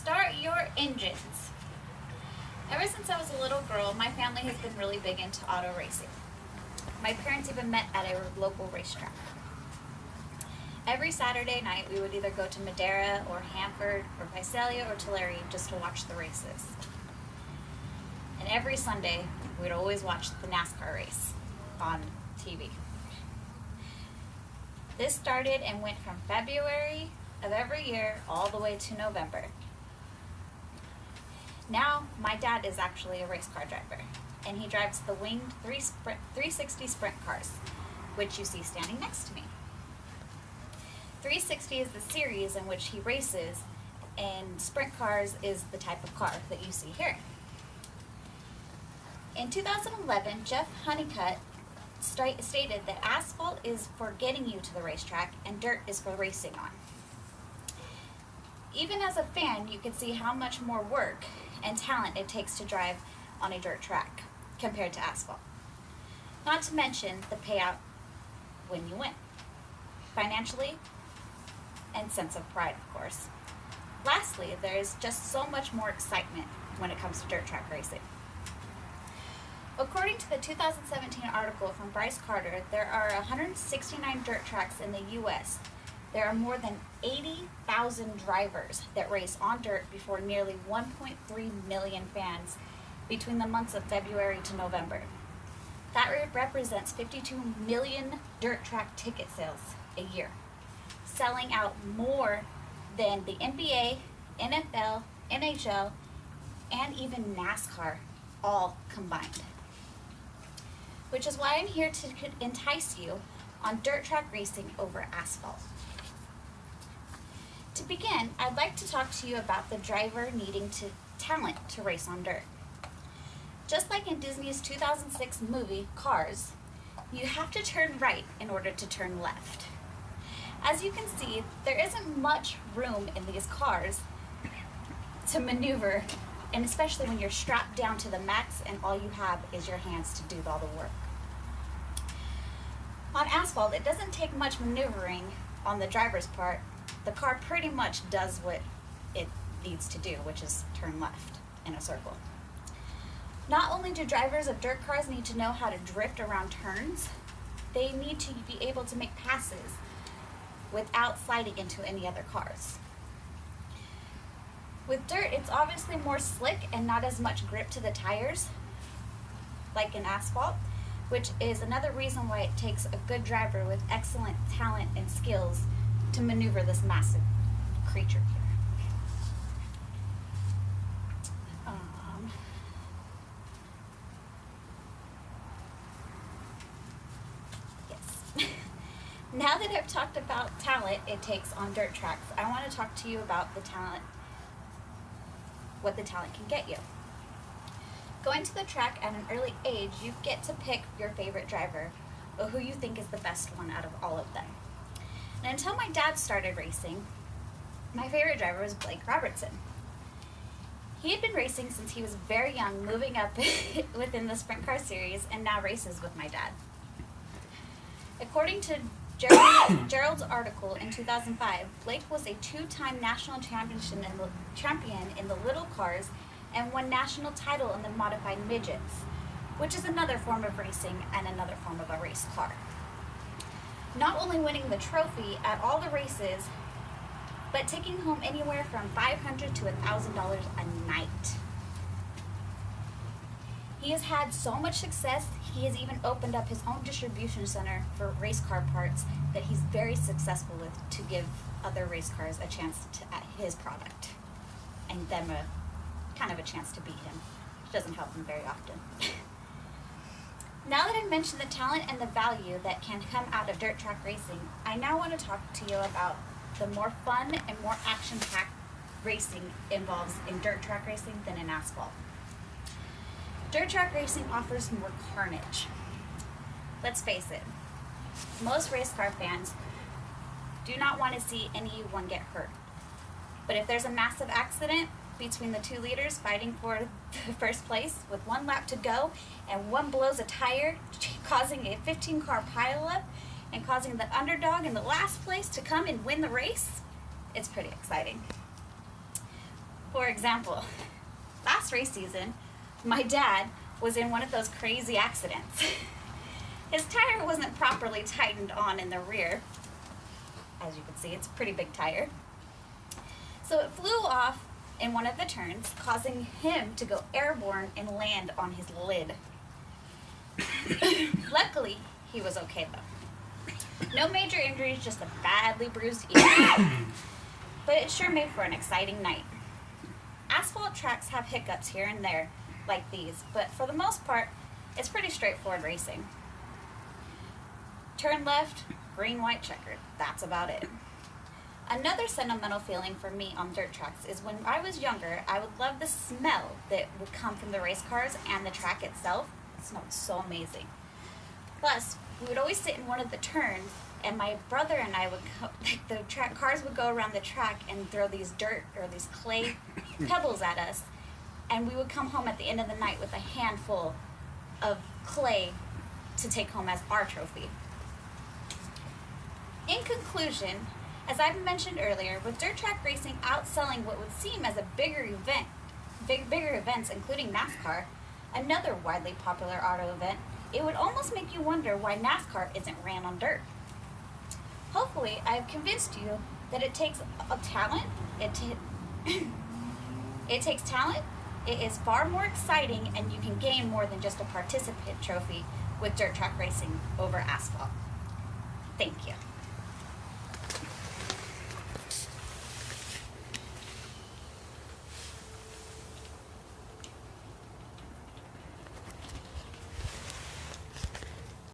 Start your engines. Ever since I was a little girl, my family has been really big into auto racing. My parents even met at a local racetrack. Every Saturday night, we would either go to Madera or Hanford or Visalia or Tulare just to watch the races. And every Sunday, we'd always watch the NASCAR race on TV. This started and went from February of every year all the way to November. Now, my dad is actually a race car driver, and he drives the winged 360 sprint cars, which you see standing next to me. 360 is the series in which he races, and sprint cars is the type of car that you see here. In 2011, Jeff Honeycutt stated that asphalt is for getting you to the racetrack and dirt is for racing on. Even as a fan, you can see how much more work and talent it takes to drive on a dirt track compared to asphalt. Not to mention the payout when you win, financially and sense of pride, of course. Lastly, there is just so much more excitement when it comes to dirt track racing. According to the 2017 article from Bryce Carter, there are 169 dirt tracks in the U.S. There are more than 80,000 drivers that race on dirt before nearly 1.3 million fans between the months of February to November. That represents 52 million dirt track ticket sales a year, selling out more than the NBA, NFL, NHL, and even NASCAR all combined. Which is why I'm here to entice you on dirt track racing over asphalt. To begin, I'd like to talk to you about the driver needing talent to race on dirt. Just like in Disney's 2006 movie, Cars, you have to turn right in order to turn left. As you can see, there isn't much room in these cars to maneuver, and especially when you're strapped down to the max and all you have is your hands to do all the work. On asphalt, it doesn't take much maneuvering on the driver's part. The car pretty much does what it needs to do, which is turn left in a circle. Not only do drivers of dirt cars need to know how to drift around turns, they need to be able to make passes without sliding into any other cars. With dirt, it's obviously more slick and not as much grip to the tires, like in asphalt, which is another reason why it takes a good driver with excellent talent and skills to maneuver this massive creature here. Yes. Now that I've talked about talent it takes on dirt tracks, I want to talk to you about the talent, what the talent can get you. Going to the track at an early age, you get to pick your favorite driver, or who you think is the best one out of all of them. And until my dad started racing, my favorite driver was Blake Robertson. He had been racing since he was very young, moving up within the sprint car series, and now races with my dad. According to Gerald's article in 2005, Blake was a two-time national champion in the little cars and won national title in the modified midgets, which is another form of racing and another form of a race car. Not only winning the trophy at all the races, but taking home anywhere from $500 to $1,000 a night. He has had so much success, he has even opened up his own distribution center for race car parts that he's very successful with to give other race cars a chance at his product and them kind of a chance to beat him, which doesn't help him very often. Now that I've mentioned the talent and the value that can come out of dirt track racing, I now want to talk to you about the more fun and more action-packed racing involves in dirt track racing than in asphalt. Dirt track racing offers more carnage. Let's face it, most race car fans do not want to see anyone get hurt. But if there's a massive accident between the two leaders fighting for the first place with 1 lap to go and one blows a tire, causing a 15-car pileup and causing the underdog in the last place to come and win the race, it's pretty exciting. For example, last race season, my dad was in one of those crazy accidents. His tire wasn't properly tightened on in the rear. As you can see, it's a pretty big tire. So it flew off in one of the turns, causing him to go airborne and land on his lid. Luckily, he was okay though. No major injuries, just a badly bruised ear. But it sure made for an exciting night. Asphalt tracks have hiccups here and there, like these, but for the most part, it's pretty straightforward racing. Turn left, green, white, checkered. That's about it. Another sentimental feeling for me on dirt tracks is when I was younger, I would love the smell that would come from the race cars and the track itself. It smelled so amazing. Plus, we would always sit in one of the turns, and my brother and I would cars would go around the track and throw these dirt or these clay pebbles at us, and we would come home at the end of the night with a handful of clay to take home as our trophy. In conclusion, as I've mentioned earlier, with dirt track racing outselling what would seem as a bigger events, including NASCAR, another widely popular auto event, it would almost make you wonder why NASCAR isn't ran on dirt. Hopefully, I have convinced you that it takes talent. It takes talent. It is far more exciting, and you can gain more than just a participant trophy with dirt track racing over asphalt. Thank you.